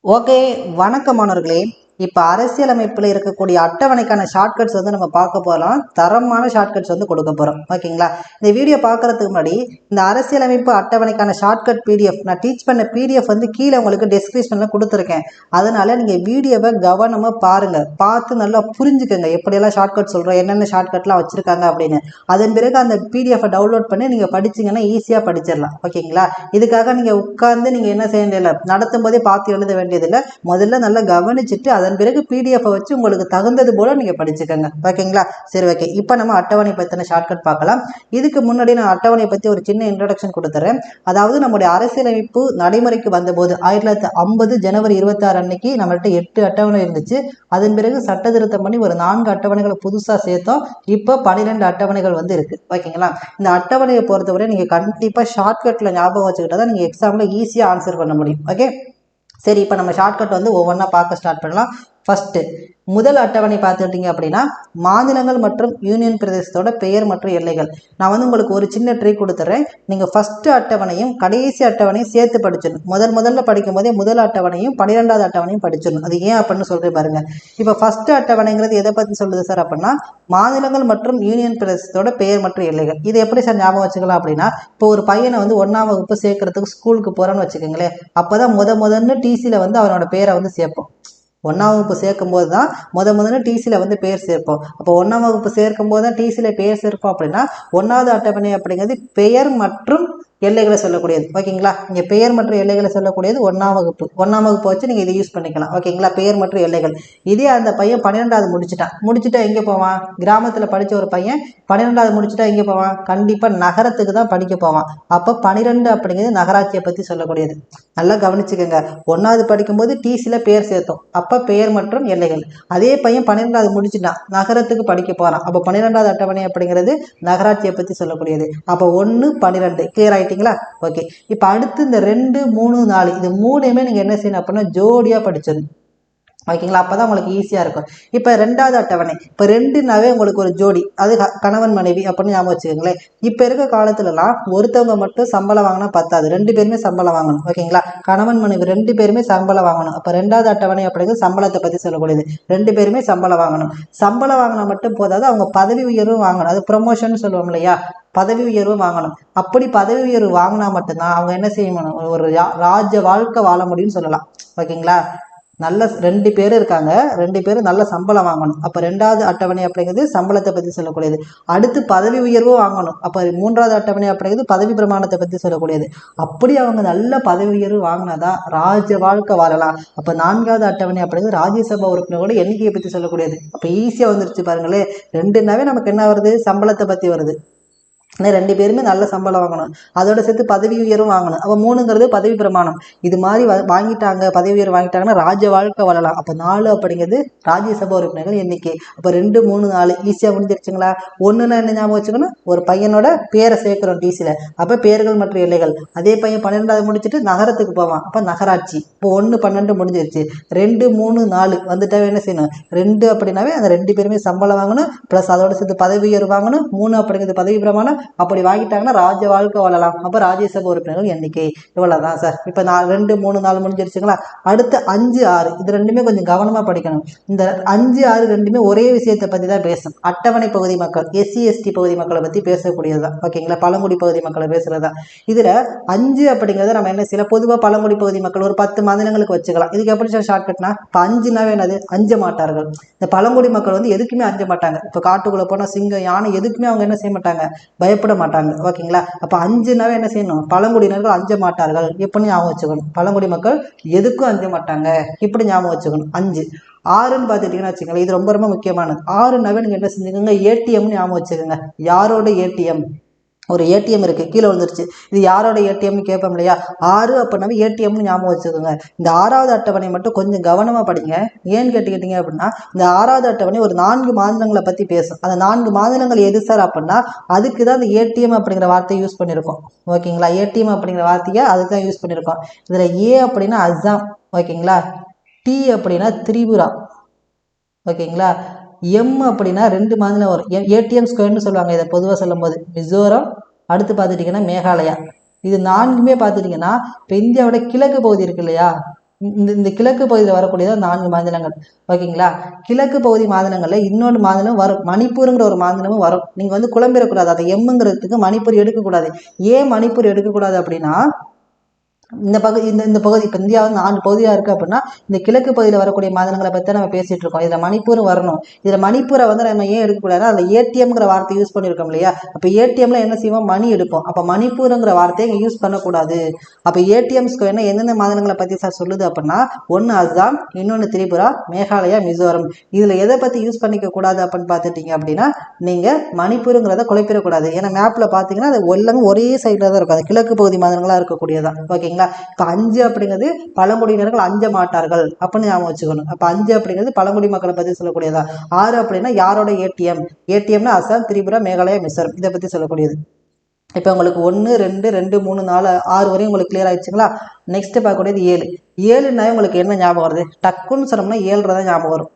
Okay, வணக்கம் மாணவர்களே. இப்போ அரசியலமைப்பில் இருக்கக்கூடிய அட்டவணைக்கான ஷார்ட்கட்ஸ் நம்ம பார்க்க போகலாம். தரமான ஷார்ட்கட்ஸ் கொடுக்க போகிறோம். ஓகேங்களா? இந்த வீடியோ பார்க்குறதுக்கு முன்னாடி இந்த அரசியலமைப்பு அட்டவணைக்கான ஷார்ட்கட் பிடிஎஃப் நான் டீச் பண்ண பிடிஎஃப் கீழே உங்களுக்கு டெஸ்கிரிப்ஷனில் கொடுத்துருக்கேன். அதனால் நீங்கள் வீடியோவை கவனமாக பாருங்கள். பார்த்து நல்லா புரிஞ்சுக்கோங்க எப்படியெல்லாம் ஷார்ட்கட் சொல்கிறோம், என்னென்ன ஷார்ட்கட்லாம் வச்சுருக்காங்க அப்படின்னு. அதன் பிறகு அந்த பிடிஎஃபை டவுன்லோட் பண்ணி நீங்கள் படிச்சிங்கன்னா ஈஸியாக படிச்சிடலாம். ஓகேங்களா? இதுக்காக நீங்கள் உட்கார்ந்து நீங்கள் என்ன செய்ய வேண்டியதில்லை, நடத்தும் போதே பார்த்து எழுத வேண்டியதில்லை. முதல்ல நல்லா கவனிச்சுட்டு அதன் பிறகு பிடிஎஃப் வச்சு உங்களுக்கு தகுந்தது போல நீங்க படிச்சுக்கோங்க. ஓகேங்களா? சரி, ஓகே. இப்போ நம்ம அட்டவணை பத்தின ஷார்ட்கட் பார்க்கலாம். இதுக்கு முன்னாடி நான் அட்டவணை பத்தி ஒரு சின்ன இன்ட்ரோடக்ஷன் கொடுத்துறேன். அதாவது நம்முடைய அரசியலமைப்பு நடைமுறைக்கு வந்தபோது 1950 ஜனவரி 26 அன்னைக்கு நம்மள்ட்ட 8 அட்டவணை இருந்துச்சு. அதன் பிறகு சட்ட திருத்தம் பண்ணி ஒரு 4 அட்டவணைகளை புதுசா சேர்த்தோம். இப்போ 12 அட்டவணைகள் இருக்கு. ஓகேங்களா? இந்த அட்டவணையை பொறுத்தவரை நீங்க கண்டிப்பா ஷார்ட்கட்ல ஞாபகம் வச்சுக்கிட்டா தான் நீங்க எக்ஸாம்ல ஈஸியா ஆன்சர் பண்ண முடியும். ஓகே, சரி. இப்போ நம்ம ஷார்ட்கட் ஒவ்வொன்றா பார்க்க ஸ்டார்ட் பண்ணலாம். ஃபர்ஸ்ட் முதல் அட்டவணை பார்த்துட்டீங்க அப்படின்னா மாநிலங்கள் மற்றும் யூனியன் பிரதேசத்தோட பெயர் மற்றும் எல்லைகள். நான் உங்களுக்கு ஒரு சின்ன ட்ரிக் கொடுத்துட்றேன். நீங்கள் ஃபர்ஸ்ட் அட்டவணையும் கடைசி அட்டவணையும் சேர்த்து படிச்சிடணும். முதல்ல படிக்கும் போதே முதல் அட்டவணையும் 12வது அட்டவணையும் படிச்சிடணும். அது ஏன் அப்படின்னு சொல்றேன் பாருங்க. இப்போ ஃபர்ஸ்ட் அட்டவணைங்கிறது எதை பற்றி சொல்லுது சார் அப்படின்னா மாநிலங்கள் மற்றும் யூனியன் பிரதேசத்தோட பெயர் மற்றும் எல்லைகள். இது எப்படி சார் ஞாபகம் வச்சுக்கலாம் அப்படின்னா இப்போ ஒரு பையனை 1ஆம் வகுப்பு சேர்க்கறதுக்கு ஸ்கூலுக்கு போறேன்னு வச்சுக்கோங்களேன். அப்போதான் முதன்னு டிசியில் அவனோட பேரை சேர்ப்போம். 1ஆம் வகுப்பு சேர்க்கும் போது தான் முதல்ல டிசியில் பேர் சேர்ப்போம். அப்போ 1ஆம் வகுப்பு சேர்க்கும் போது தான் டிசியில் பேர் சேர்ப்போம். அப்படின்னா 1வது அட்டவணை அப்படிங்கிறது பெயர் மற்றும் எல்லைகளை சொல்லக்கூடியது. ஓகேங்களா? இங்கே பெயர் மற்றும் எல்லைகளை சொல்லக்கூடியது 1ஆம் வகுப்பு வச்சு நீங்கள் இதை யூஸ் பண்ணிக்கலாம். ஓகேங்களா? பெயர் மற்றும் எல்லைகள். இதே அந்த பையன் 12வது முடிச்சுட்டா எங்கே போவான்? கிராமத்தில் படித்த ஒரு பையன் 12வது முடிச்சுட்டா எங்கே போவான்? கண்டிப்பாக நகரத்துக்கு தான் படிக்க போவான். அப்போ 12 அப்படிங்கிறது நகராட்சியை பற்றி சொல்லக்கூடியது. நல்லா கவனிச்சுக்கோங்க. 1வது படிக்கும்போது டிசியில் பேர் சேர்த்தோம். அப்போ பெயர் மற்றும் எல்லைகள். அதே பையன் 12வது முடிச்சுட்டான், நகரத்துக்கு படிக்க போகிறான். அப்போ 12வது அட்டவணை அப்படிங்கிறது நகராட்சியை பற்றி சொல்லக்கூடியது. அப்போ 1, 12 கிளியர் ஆகிட்டு. ஓகே, இப்போ அடுத்து இந்த 2, 3, 4 இது மூணுமே நீங்க என்ன செய்யணும் அப்படின்னா ஜோடியா படிச்சிடணும். ஓகேங்களா? அப்பதான் உங்களுக்கு ஈஸியா இருக்கும். இப்ப 2வது அட்டவணை, இப்ப 2னாவே உங்களுக்கு ஒரு ஜோடி, அது கணவன் மனைவி அப்படின்னு ஞாபகம் வச்சுக்கோங்களேன். இப்ப இருக்க காலத்துலலாம் ஒருத்தவங்க மட்டும் சம்பளம் வாங்கினா பத்தாது, 2 பேருமே சம்பளம் வாங்கணும். ஓகேங்களா? கணவன் மனைவி 2 பேருமே சம்பளம் வாங்கணும். அப்ப 2வது அட்டவணை அப்படிங்கிறது சம்பளத்தை பத்தி சொல்லக்கூடியது. 2 பேருமே சம்பளம் வாங்கணும். சம்பளம் வாங்கினா மட்டும் போதாது, அவங்க பதவி உயர்வும் வாங்கணும். அது ப்ரமோஷன் சொல்லுவோம் இல்லையா? பதவி உயர்வு வாங்கணும். அப்படி பதவி உயர்வு வாங்கினா மட்டும்தான் அவங்க என்ன செய்யணும், ஒரு ராஜ்ய வாழ்க்கை வாழ முடியும்னு சொல்லலாம். ஓகேங்களா? நல்ல 2 பேர் இருக்காங்க, 2 பேரும் நல்ல சம்பளம் வாங்கணும். அப்போ 2வது அட்டவணை அப்படிங்கிறது சம்பளத்தை பற்றி சொல்லக்கூடியது. அடுத்து பதவி உயர்வு வாங்கணும். அப்போ 3வது அட்டவணை அப்படிங்கிறது பதவி பிரமாணத்தை பற்றி சொல்லக்கூடியது. அப்படி அவங்க நல்ல பதவி உயர்வு வாங்கினாதான் ராஜ்ய வாழ்க்கை வாழலாம். அப்போ 4வது அட்டவணை அப்படிங்கிறது ராஜ்யசபா உறுப்பினரோட எண்ணிக்கையை பற்றி சொல்லக்கூடியது. அப்போ ஈஸியாக வந்துருச்சு பாருங்களேன். 2னாவே நமக்கு என்ன வருது? சம்பளத்தை பற்றி வருது. 2 பேருமே நல்ல சம்பளம் வாங்கணும், அதோட சேர்த்து பதவி உயர்வும் வாங்கணும். அப்போ 3ங்கிறது பதவி பிரமாணம். இது மாதிரி வாங்கிட்டாங்க, பதவி உயர்வு வாங்கிட்டாங்கன்னா ராஜ்ய வாழ்க்கை வாழலாம். அப்போ 4 அப்படிங்கிறது ராஜ்யசபா உறுப்பினர்கள் எண்ணிக்கை. அப்போ 2, 3, 4 ஈஸியாக முடிஞ்சிருச்சுங்களா? 1ன்னா என்ன ஞாபகம் வச்சுக்கணும்? ஒரு பையனோட பேரை சேர்க்கிறோம் டிசியில். அப்போ பேர்கள் மற்றும் எல்லைகள். அதே பையன் 12வது முடிச்சுட்டு நகரத்துக்கு போவான். அப்போ நகராட்சி. இப்போ 1, 12 முடிஞ்சிருச்சு. 2, 3, 4 வந்துட்டாவே என்ன செய்யணும்? 2 அப்படின்னாவே அந்த 2 பேருமே சம்பளம் வாங்கணும், ப்ளஸ் அதோட சேர்த்து பதவி உயர்வு வாங்கணும். 3 அப்படிங்கிறது பதவி பிரமாணம். அப்படி வாங்கிட்டாங்கன்னா ராஜ்ய வாழ்க்கை வாழலாம். அப்ப ராஜ்யசபா உறுப்பினர்கள் எண்ணிக்கை இவ்வளவுதான் சார். இப்ப 2, 3, 4 முடிஞ்சிருச்சுங்களா? அடுத்து 5, 6 இது ரெண்டுமே கொஞ்சம் கவனமா படிக்கணும். இந்த 5, 6 ரெண்டுமே ஒரே விஷயத்தை பத்தி தான் பேசும். அட்டவணை பகுதி மக்கள், SC ST பகுதி மக்களை பத்தி பேசக்கூடியதுதான். ஓகேங்களா? பழங்குடி பகுதி மக்களை பேசுறதுதான். இதுல 5 அப்படிங்கறத நம்ம என்ன செய்யலாம்? பொதுவா பழங்குடி பகுதி மக்கள் ஒரு 10 மாநிலங்களுக்கு வச்சுக்கலாம். இதுக்கு எப்படி சார் ஷார்ட்கட்னா, இப்ப 5னாவே என்னது? அஞ்ச மாட்டார்கள். இந்த பழங்குடி மக்கள் எதுக்குமே அஞ்ச மாட்டாங்க. இப்ப காட்டுக்குள்ள போனா சிங்கம், யானை எதுக்குமே அவங்க என்ன செய்ய மாட்டாங்க? பயப்பட மாட்டாங்க. ஓகேங்களா? அப்ப 5னாவே என்ன செய்யணும்? பழங்குடியினர்கள் அஞ்ச மாட்டார்கள். எப்படி ஞாபகம் வச்சுக்கணும்? பழங்குடி மக்கள் எதுக்கும் அஞ்ச மாட்டாங்க, இப்படி ஞாபகம் வச்சுக்கணும். 5. 6ன்னு பார்த்துட்டீங்கன்னா வச்சுக்கோங்களேன், இது ரொம்ப ரொம்ப முக்கியமானது. 6னாவே நீங்க என்ன செஞ்சுக்கோங்க? ATM ஞாபகம் வச்சுக்கோங்க. யாரோட ATM? ஒரு ஏடிஎம் இருக்கு, கீழே வந்துருச்சு. இது யாரோட ஏடிஎம்னு கேட்போம் இல்லையா? 6 அப்படின்னாவே ஏடிஎம்னு ஞாபகம் வச்சுக்கோங்க. இந்த 6வது அட்டவணை மட்டும் கொஞ்சம் கவனமா படிங்க. ஏன்னு கேட்டுக்கிட்டீங்க அப்படின்னா இந்த 6வது அட்டவணை ஒரு 4 மாநிலங்களை பத்தி பேசும். அந்த 4 மாநிலங்கள் எது சார் அப்படின்னா அதுக்கு தான் இந்த ஏடிஎம் அப்படிங்கிற வார்த்தையை யூஸ் பண்ணியிருக்கோம். ஓகேங்களா? ஏடிஎம் அப்படிங்கிற வார்த்தையை அதுக்கு தான் யூஸ் பண்ணியிருக்கோம். இதுல ஏ அப்படின்னா அஸ்ஸாம். ஓகேங்களா? டி அப்படின்னா திரிபுரா. ஓகேங்களா? எம் அப்படின்னா 2 மாநிலம் வரும். ஏடிஎம் ஸ்கொயர்னு சொல்லுவாங்க இதை பொதுவாக சொல்லும் போது. மிசோரம், அடுத்து பார்த்துட்டிங்கன்னா மேகாலயா. இது 4மே பார்த்துட்டிங்கன்னா இப்போ இந்தியாவோட கிழக்கு பகுதி இருக்கு இல்லையா? இந்த கிழக்கு பகுதியில் வரக்கூடியது 4 மாநிலங்கள். ஓகேங்களா? கிழக்கு பகுதி மாநிலங்கள்ல இன்னொரு மாநிலம் வரும், மணிப்பூருங்கிற ஒரு மாநிலமும் வரும். நீங்க வந்து குழம்பிடக்கூடாது, அதை எம்முங்கிறதுக்கு மணிப்பூர் எடுக்கக்கூடாது. ஏன் மணிப்பூர் எடுக்கக்கூடாது அப்படின்னா, இந்த பகுதி இப்போ இந்தியாவில் 4 பகுதியாக இருக்குது அப்படின்னா, இந்த கிழக்கு பகுதியில் வரக்கூடிய மாநிலங்களை பற்றி நம்ம பேசிகிட்டு இருக்கோம். இதில் மணிப்பூரும் வரணும். இதில் மணிப்பூரை வந்து நம்ம ஏன் எடுக்கக்கூடாதுன்னா, அதில் ஏடிஎம்ங்கிற வார்த்தை யூஸ் பண்ணியிருக்கோம் இல்லையா? அப்போ ஏடிஎம்ல என்ன செய்வோம், மணி எடுப்போம். அப்போ மணிப்பூருங்கிற வார்த்தையை இங்கே யூஸ் பண்ணக்கூடாது. அப்போ ஏடிஎம்ஸ்க்கு என்ன எந்தெந்த மாநிலங்களை பற்றி சார் சொல்லுது அப்படின்னா, ஒன்று அஸ்ஸாம், இன்னொன்று திரிபுரா, மேகாலயா, மிசோரம். இதில் எதை பற்றி யூஸ் பண்ணிக்க கூடாது அப்படின்னு பார்த்துட்டீங்க அப்படின்னா, நீங்கள் மணிப்பூருங்கிறத குழப்பிடக்கூடாது. ஏன்னா மேப்பில் பார்த்தீங்கன்னா அது எல்லாமே ஒரே சைடில் தான் இருக்கும். அது கிழக்கு பகுதி மாநிலங்களாக இருக்கக்கூடியதான். ஓகேங்களா? இப்போ 5 அப்படிங்கிறது பழங்குடியினர்கள் அஞ்ச மாட்டார்கள் அப்படின்னு ஞாபகம் வச்சுக்கணும். அப்போ 5 அப்படிங்கிறது பழங்குடி மக்களை பற்றி சொல்லக்கூடியதா. 6 அப்படின்னா யாரோட ஏடிஎம்னா அசாம், திரிபுரா, மேகாலயா, மிசோரம், இதை பற்றி சொல்லக்கூடியது. இப்போ உங்களுக்கு 1 2 2 3 4 6 வரையும் உங்களுக்கு கிளியர் ஆயிடுச்சுங்களா? நெக்ஸ்ட் பார்க்கக்கூடியது 7. 7னாவே உங்களுக்கு என்ன ஞாபகம் வருது? டக்குன்னு சொன்னோம்னா 7 தான் ஞாபகம் வரும்.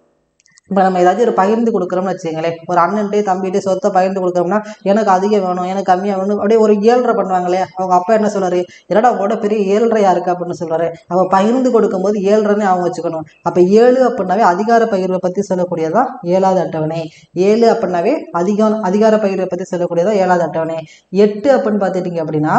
இப்போ நம்ம ஏதாச்சும் ஒரு பகிர்ந்து கொடுக்குறோம்னு வச்சுங்களேன், ஒரு அண்ணன்ட்டே தம்பிகிட்டே சொத்தை பகிர்ந்து கொடுக்குறோம்னா, எனக்கு அதிகம் வேணும், எனக்கு கம்மியாக வேணும், அப்படியே ஒரு 7.5 பண்ணுவாங்களே. அவங்க அப்பா என்ன சொல்றாரு, என்னடா உங்களோட பெரிய 7.5 இருக்கு அப்படின்னு சொல்றாரு. அவன் பகிர்ந்து கொடுக்கும்போது 7.5 அவங்க வச்சுக்கணும். அப்போ 7 அப்படின்னாவே அதிகார பகிர்வை பற்றி சொல்லக்கூடியதான் 7வது அட்டவணை. 7 அப்படின்னாவே அதிகார பகிர்வை பற்றி சொல்லக்கூடியதான் 7வது அட்டவணை. 8 அப்படின்னு பார்த்துட்டீங்க அப்படின்னா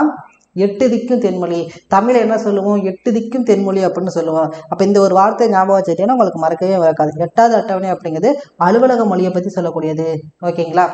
8 திக்கும் தென்மொழி. தமிழ் என்ன சொல்லுவோம், 8 திக்கும் தென்மொழி அப்படின்னு சொல்லுவோம். அப்போ இந்த ஒரு வார்த்தை ஞாபகம் வச்சுட்டீங்கன்னா உங்களுக்கு மறக்கவே மறக்காது. 8வது அட்டவணை அப்படிங்கிறது அலுவலக மொழியை பற்றி சொல்லக்கூடியது. ஓகேங்களா?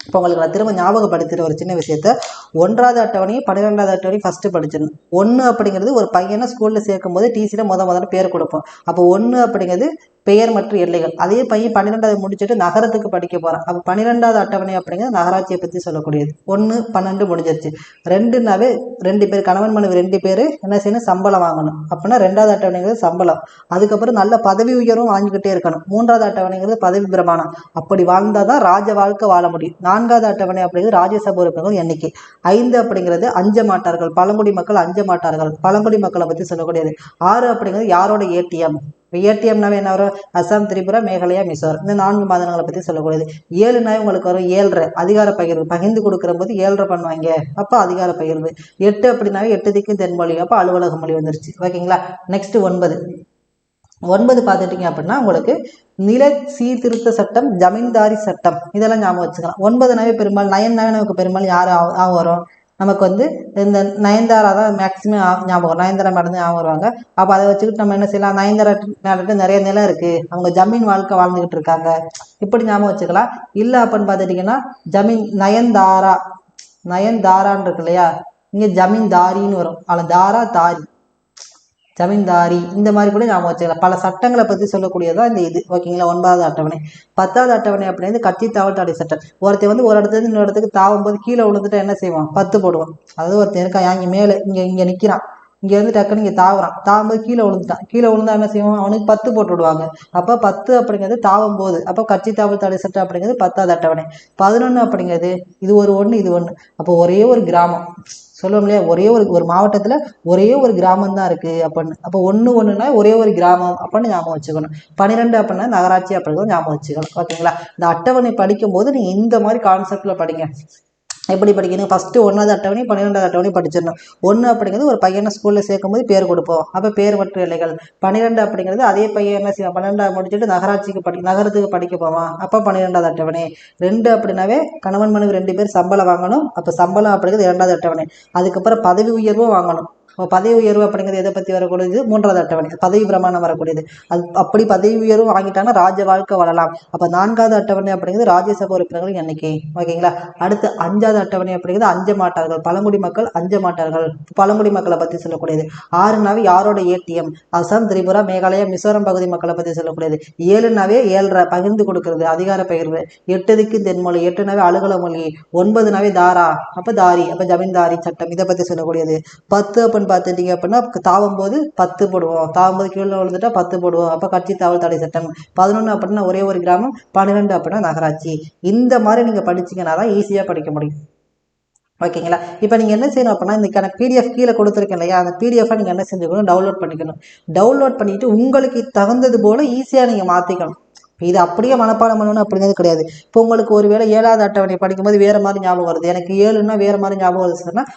இப்போ உங்களுக்கு நான் திரும்ப ஞாபகப்படுத்துகிற ஒரு சின்ன விஷயத்த, 1வது அட்டவணையும் 12வது அட்டவணையும் ஃபஸ்ட்டு படிச்சிடணும். 1 அப்படிங்கிறது ஒரு பையனை ஸ்கூலில் சேர்க்கும் போது டிசியில் முதல்ல பேர் கொடுப்போம். அப்போ 1 அப்படிங்கிறது பெயர் மற்றும் எல்லைகள். அதே பையன் 12வது முடிச்சுட்டு நகரத்துக்கு படிக்க போகிறான். அப்போ 12வது அட்டவணை அப்படிங்கிறது நகராட்சியை பற்றி சொல்லக்கூடியது. 1 12 முடிஞ்சிருச்சு. 2னாவே 2 பேர், கணவன் மனைவி 2 பேர் என்ன செய்யணும், சம்பளம் வாங்கணும். அப்படின்னா 2வது அட்டவணைங்கிறது சம்பளம். அதுக்கப்புறம் நல்ல பதவி உயர்வும் வாங்கிக்கிட்டே இருக்கணும். 3வது அட்டவணைங்கிறது பதவி பிரமாணம். அப்படி வாழ்ந்தால் தான் ராஜ வாழ்க்கை வாழ முடியும். 4வது அட்டவணை அப்படிங்கிறது ராஜ்யசபா உறுப்பினர்கள் எண்ணிக்கை. 5 அப்படிங்கிறது அஞ்ச மாட்டார்கள், பழங்குடி மக்கள் அஞ்ச மாட்டார்கள், பழங்குடி மக்களை பற்றி சொல்லக்கூடியது. 6 அப்படிங்கிறது யாரோட ஏடிஎம். ஏடிஎம்னாவே என்ன வரும், அசாம், திரிபுரா, மேகாலயா, மிசோரம், இந்த 4 மாநிலங்களை பற்றி சொல்லக்கூடியது. 7னாவே உங்களுக்கு வரும் 7.5 அதிகார பகிர்வு. பகிர்ந்து கொடுக்குற போது 7.5 பண்ணுவாங்க, அப்போ அதிகார பகிர்வு. 8 அப்படின்னாவே 8 திக்கும் தென்மொழி, அப்போ அலுவலக மொழி வந்துருச்சு. ஓகேங்களா? நெக்ஸ்ட் 9 பார்த்துட்டீங்க அப்படின்னா உங்களுக்கு நில சீர்திருத்த சட்டம், ஜமீன்தாரி சட்டம், இதெல்லாம் ஞாபகம் வச்சுக்கலாம். 9னாவே பெரும்பாலும், 9னாவே நமக்கு பெரும்பாலும் யார் வரும், நமக்கு வந்து இந்த நயன்தாரா தான் மேக்ஸிமம் ஞாபகம். நயன்தாரா மேடம் தான் ஞாபகம் வருவாங்க. அப்போ அதை வச்சுக்கிட்டு நம்ம என்ன செய்யலாம், நயன்தாரா மேலே நிறைய நிலம் இருக்குது, அவங்க ஜமீன் வாழ்க்கை வாழ்ந்துக்கிட்டு இருக்காங்க, இப்படி ஞாபகம் வச்சுக்கலாம். இல்லை அப்படின்னு பார்த்துட்டிங்கன்னா நயன்தாரான்னு இருக்கு இல்லையா, இங்கே ஜமீன்தாரின்னு வரும். அதில் தாரி, ஜமீன்தாரி, இந்த மாதிரி கூட ஞாபகம் வச்சுக்கலாம். பல சட்டங்களை பற்றி சொல்லக்கூடியதான் இந்த இது. ஓகேங்களா? 9வது அட்டவணை. 10வது அட்டவணை அப்படிங்கிறது கட்சி தாவல் தடை சட்டம். ஒருத்தர் வந்து ஒரு இடத்துல இன்னொரு இடத்துக்கு தாவும் போது கீழே விழுந்துட்டு என்ன செய்வான், 10 போடுவான். அதாவது ஒருத்தர் இருக்கா இங்கே மேலே, இங்கே நிற்கிறான், இங்கே வந்து டக்குன்னு இங்கே தாவும்போது கீழே விழுந்தா என்ன செய்வோம், அவனுக்கு 10 போட்டு விடுவாங்க. அப்போ 10 அப்படிங்கிறது தாவும் போது, அப்போ கட்சி தாவல் தடை சட்டம் அப்படிங்கிறது 10வது அட்டவணை. 11 அப்படிங்கிறது இது ஒரு 1 இது 1. அப்போ ஒரே ஒரு கிராமம் சொல்லுவோம் இல்லையா, ஒரே ஒரு மாவட்டத்தில் ஒரே ஒரு கிராமம் தான் இருக்குது அப்படின்னு. அப்போ 1 ஒரே ஒரு கிராமம் அப்படின்னு ஞாபகம் வச்சுக்கணும். 12 அப்படின்னா நகராட்சி அப்படிங்கிறது ஞாபகம் வச்சுக்கணும். ஓகேங்களா? இந்த அட்டவணை படிக்கும்போது நீங்கள் இந்த மாதிரி கான்செப்டில் படிங்க. எப்படி படிக்கணும், ஃபஸ்ட்டு 1வது அட்டவணை 12வது அட்டவணை படிச்சிடணும். 1 அப்படிங்கிறது ஒரு பையனை ஸ்கூலில் சேர்க்கும்போது பேர் கொடுப்போம், அப்போ பேர் மற்றும் எல்லைகள். 12 அப்படிங்கிறது அதே பையன் என்ன செய்வான், 12வது முடிச்சுட்டு நகரத்துக்கு படிக்க போவான், அப்போ 12வது அட்டவணை. 2 அப்படின்னாவே கணவன் மனைவி 2 பேர் சம்பளம் வாங்கணும், அப்போ சம்பளம் அப்படிங்கிறது 2வது அட்டவணை. அதுக்கப்புறம் பதவி உயர்வும் வாங்கணும். பதவி உயர்வு அப்படிங்கிறது எதை பற்றி வரக்கூடியது, 3வது அட்டவணை. பதவி பிரமாணம் வரக்கூடியது. அது அப்படி பதவி உயர்வு வாங்கிட்டாங்கன்னா ராஜ வாழ்க்கை வாழலாம். அப்போ 4வது அட்டவணை அப்படிங்கிறது ராஜ்யசபா உறுப்பினர்கள் எண்ணிக்கை. ஓகேங்களா? அடுத்து 5வது அட்டவணை அப்படிங்கிறது அஞ்ச மாட்டார்கள், பழங்குடி மக்கள் அஞ்ச மாட்டார்கள், பழங்குடி மக்களை பற்றி சொல்லக்கூடியது. 6னாவே யாரோட ஏடிஎம், அசாம், திரிபுரா, மேகாலயா, மிசோரம் பகுதி மக்களை பற்றி சொல்லக்கூடியது. 7னாவே 7.5 பகிர்ந்து கொடுக்கறது, அதிகார பகிர்வு. 8 திக்கு தென்மொழி. 8னாவே அலுவலக மொழி. 9னாவே தாரா, அப்போ தாரி, அப்போ ஜமீன்தாரி சட்டம், இதை பற்றி சொல்லக்கூடியது. 10 பார்த்துட்டீங்க அப்படின்னா தாவும் போது 10 போடுவோம், தாவும் போது கீழே விழுந்துட்டா 10 போடுவோம், அப்போ கட்சி தாவல் தடை சட்டம். 11 அப்படின்னா ஒரே ஒரு கிராமம். 12 அப்படின்னா நகராட்சி. இந்த மாதிரி நீங்கள் படிச்சிங்கன்னா தான் ஈஸியாக படிக்க முடியும். ஓகேங்களா? இப்போ நீங்கள் என்ன செய்யணும் அப்படின்னா, இதுக்கான பிடிஎஃப் கீழே கொடுத்துருக்கேன் இல்லையா, அந்த பிடிஎஃபை நீங்கள் என்ன செஞ்சுக்கணும், டவுன்லோட் பண்ணிக்கணும். டவுன்லோட் பண்ணிவிட்டு உங்களுக்கு தகுந்தது போல் ஈஸியாக நீங்கள் மாற்றிக்கணும். இது அப்படியே மனப்பாடம் பண்ணணும் அப்படிங்கிறது கிடையாது. இப்போ உங்களுக்கு ஒரு வேளை 7வது அட்டவணை படிக்கும்போது வேறு மாதிரி ஞாபகம் வருது, எனக்கு 7ன்னா வேறு மாதிரி ஞாபகம் வருது சொன்னால்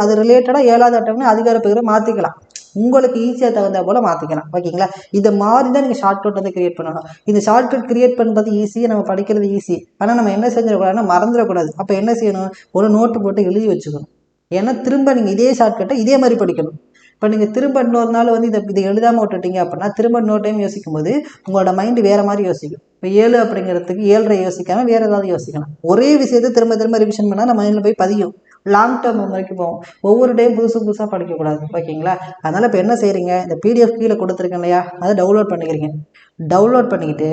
அது ரிலேட்டடாக 7வது அட்டவணை அதிகார பகிர்வை மாற்றிக்கலாம். உங்களுக்கு ஈஸியாக தகுந்த போல் மாற்றிக்கலாம். ஓகேங்களா? இதை மாதிரி தான் நீங்கள் ஷார்ட்கட் வந்து கிரியேட் பண்ணணும். இந்த ஷார்ட்கட் கிரியேட் பண்ணுறது ஈஸி, நம்ம படிக்கிறது ஈஸி. ஆனால் நம்ம என்ன செஞ்சிடக்கூடாதுன்னா மறந்துடக்கூடாது. அப்போ என்ன செய்யணும், ஒரு நோட்டு போட்டு எழுதி வச்சுக்கணும். ஏன்னா திரும்ப நீங்கள் இதே ஷார்ட்கட்டை இதே மாதிரி படிக்கணும். இப்போ நீங்கள் திரும்ப இன்னொரு நாள் வந்து இதை எழுதாமல் விட்டுட்டீங்க அப்படின்னா திரும்ப இன்னொரு டைம் யோசிக்கும் போது உங்களோட மைண்டு வேறு மாதிரி யோசிக்கும். இப்போ 7 அப்படிங்கிறதுக்கு 7.5 யோசிக்காமல் வேறு ஏதாவது யோசிக்கலாம். ஒரே விஷயத்தை திரும்ப திரும்ப ரிவிஷன் பண்ணால் நம்ம மைண்டில் போய் பதியும். லாங் டேர்ம் மெமரிக்கு போகும். ஒவ்வொரு டைம் புதுசாக படிக்கக்கூடாது. ஓகேங்களா? அதனால் இப்போ என்ன செய்கிறீங்க, இந்த பிடிஎஃப் கீழே கொடுத்துருக்கேன் இல்லையா, அதை டவுன்லோட் பண்ணிக்கிறீங்க. டவுன்லோட் பண்ணிக்கிட்டு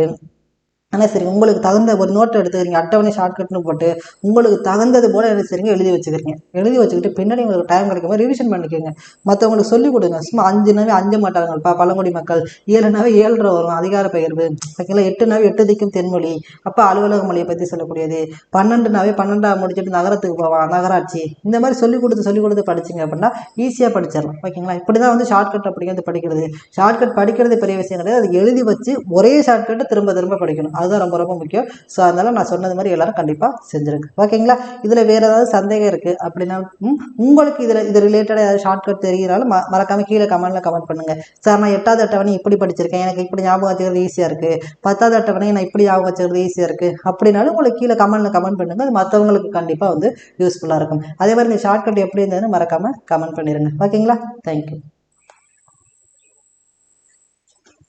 ஆனால் சரி உங்களுக்கு தகுந்த ஒரு நோட்டை எடுத்துக்கிறீங்க, அட்டவணை ஷார்ட்கட்னு போட்டு உங்களுக்கு தகுந்தது போல் என்ன செய்றீங்க, எழுதி வச்சுக்கிறீங்க. எழுதி வச்சுக்கிட்டு பின்னாடி உங்களுக்கு டைம் கிடைக்கும் போது ரிவிஷன் பண்ணிக்கோங்க. மற்றவங்களுக்கு சொல்லிக் கொடுங்க. சும்மா 5 அஞ்ச மாட்டாங்கப்பா பழங்குடி மக்கள், 7 7.5 வரும் அதிகார பெயர்வு. ஓகேங்களா? 8 8 திக்கும் தென்மொழி, அப்போ அலுவலக மொழியை பற்றி சொல்லக்கூடியது. 12 12ஆம் முடிச்சுட்டு நகரத்துக்கு போவான், நகராட்சி. இந்த மாதிரி சொல்லிக் கொடுத்து படிச்சிங்க அப்படின்னா ஈஸியாக படிச்சிடலாம். ஓகேங்களா? இப்படி தான் வந்து ஷார்ட்கட் அப்படிங்கிறது படிக்கிறது. ஷார்ட்கட் படிக்கிறது பெரிய விஷயம் கிடையாது, அது எழுதி வச்சு ஒரே ஷார்ட்கட்டை திரும்ப திரும்ப படிக்கணும். அதுதான் ரொம்ப ரொம்ப முக்கியம். ஸோ அதனால் நான் சொன்னது மாதிரி எல்லாரும் கண்டிப்பாக செஞ்சுருங்க. ஓகேங்களா? இதில் வேறு ஏதாவது சந்தேகம் இருக்குது அப்படின்னா உங்களுக்கு இது ரிலேட்டடாக ஏதாவது ஷார்ட்கட் தெரிகிறாலும் மறக்காமல் கீழே கமெண்ட் பண்ணுங்கள். சார் நான் 8வது அட்டவணை இப்படி படிச்சிருக்கேன், எனக்கு இப்படி ஞாபகம் வச்சுக்கிறது ஈஸியாக இருக்குது, 10வது அட்டவணை நான் இப்படி ஞாபகம் வச்சுக்கிறது ஈஸியாக இருக்குது அப்படின்னாலும் உங்களுக்கு கீழே கமெண்ட் பண்ணுங்கள். அது மற்றவங்களுக்கு கண்டிப்பாக வந்து யூஸ்ஃபுல்லாக இருக்கும். அதே மாதிரி இந்த ஷார்ட்கட் எப்படி இருந்ததுன்னு மறக்காமல் கமெண்ட் பண்ணிடுங்க. ஓகேங்களா? தேங்க்யூ.